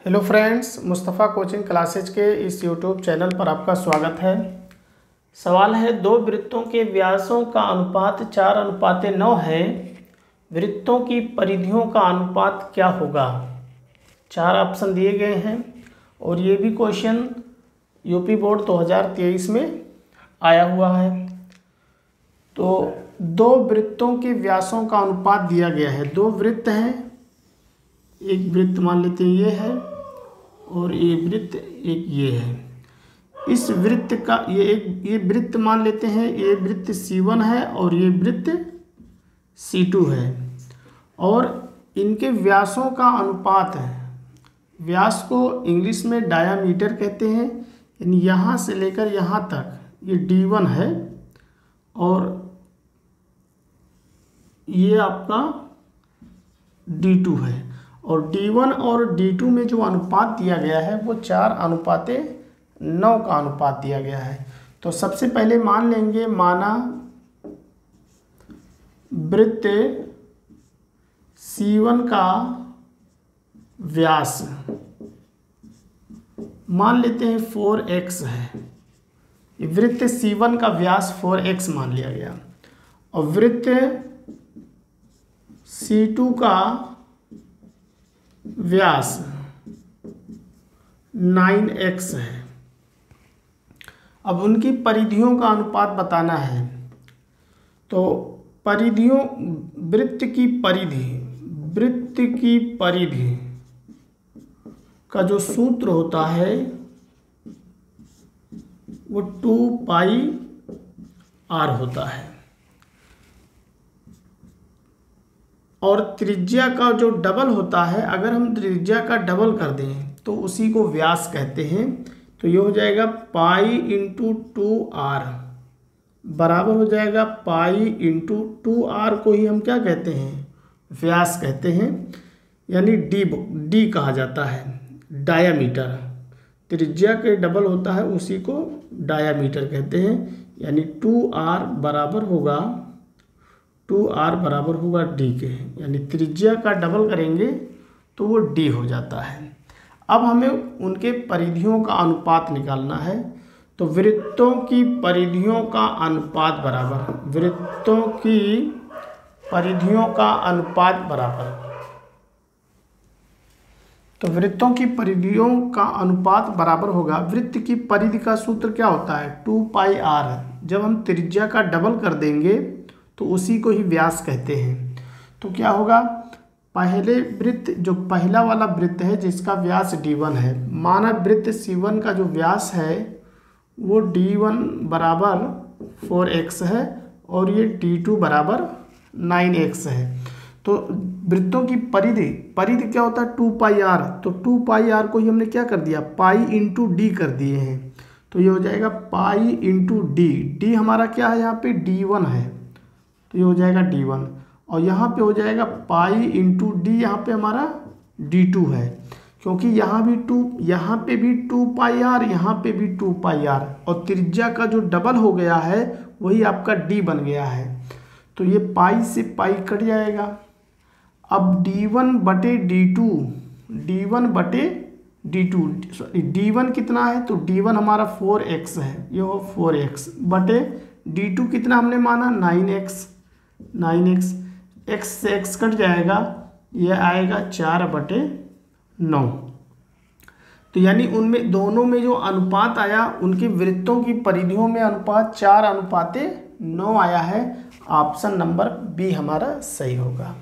Hello friends, Mustafa coaching classes के इस YouTube channel पर आपका स्वागत है। सवाल है, दो वृत्तों के व्यासों का अनुपात 4:9 है। वृत्तों की परिधियों का अनुपात क्या होगा? 4 ऑप्शन दिए गए हैं और ये भी क्वेश्चन यूपी बोर्ड 2023 में आया हुआ है। तो दो वृत्तों के व्यासों का अनुपात दिया गया है। दो वृत्त हैं, एक वृत्त मान लेते हैं ये है और ये वृत्त एक ये है। इस वृत्त का ये वृत्त मान लेते हैं, ये वृत्त C1 है और ये वृत्त C2 है और इनके व्यासों का अनुपात है। व्यास को इंग्लिश में डायामीटर कहते हैं, यानी यहाँ से लेकर यहाँ तक ये D1 है और ये आपका D2 है। और D1 और D2 में जो अनुपात दिया गया है वो 4:9 का अनुपात दिया गया है। तो सबसे पहले मान लेंगे, माना वृत्त C1 का व्यास मान लेते हैं 4x है। वृत्त C1 का व्यास 4x मान लिया गया और वृत्त C2 का व्यास 9x है। अब उनकी परिधियों का अनुपात बताना है। तो परिधियों, वृत्त की परिधि का जो सूत्र होता है वो 2πr होता है और त्रिज्या का जो डबल होता है, अगर हम त्रिज्या का डबल कर दें तो उसी को व्यास कहते हैं। तो ये हो जाएगा पाई इंटू 2r बराबर हो जाएगा पाई इंटू 2r को ही हम क्या कहते हैं? व्यास कहते हैं, यानी डी कहा जाता है, डायामीटर। त्रिज्या के डबल होता है उसी को डायामीटर कहते हैं, यानी 2r बराबर होगा डी के, यानी त्रिज्या का डबल करेंगे तो वो डी हो जाता है। अब हमें उनके परिधियों का अनुपात निकालना है। तो वृत्तों की परिधियों का अनुपात बराबर होगा। वृत्त की परिधि का सूत्र क्या होता है? 2πr। जब हम त्रिज्या का डबल कर देंगे तो उसी को ही व्यास कहते हैं। तो क्या होगा? पहले वृत्त, जो पहला वाला वृत्त है जिसका व्यास D1 है, माना वृत्त C1 का जो व्यास है वो D1 बराबर 4x है और ये D2 बराबर 9x है। तो वृत्तों की परिधि क्या होता है? 2πr। तो 2πr को ही हमने क्या कर दिया? पाई इंटू डी कर दिए हैं। तो ये हो जाएगा पाई इंटू डी हमारा क्या है? यहाँ पे D1 है, तो ये हो जाएगा D1 और यहाँ पे हो जाएगा पाई इंटू डी, यहाँ पे हमारा D2 है, क्योंकि यहाँ पे भी 2πr, यहाँ पे भी 2πr और त्रिज्या का जो डबल हो गया है वही आपका D बन गया है। तो ये पाई से पाई कट जाएगा। अब D1 बटे D1 कितना है? तो D1 हमारा 4x है, ये हो 4x बटे D2 कितना हमने माना? 9x। x से x कट जाएगा, ये आएगा 4/9। तो यानी उनमें दोनों में जो अनुपात आया, उनके वृत्तों की परिधियों में अनुपात 4:9 आया है। ऑप्शन नंबर बी हमारा सही होगा।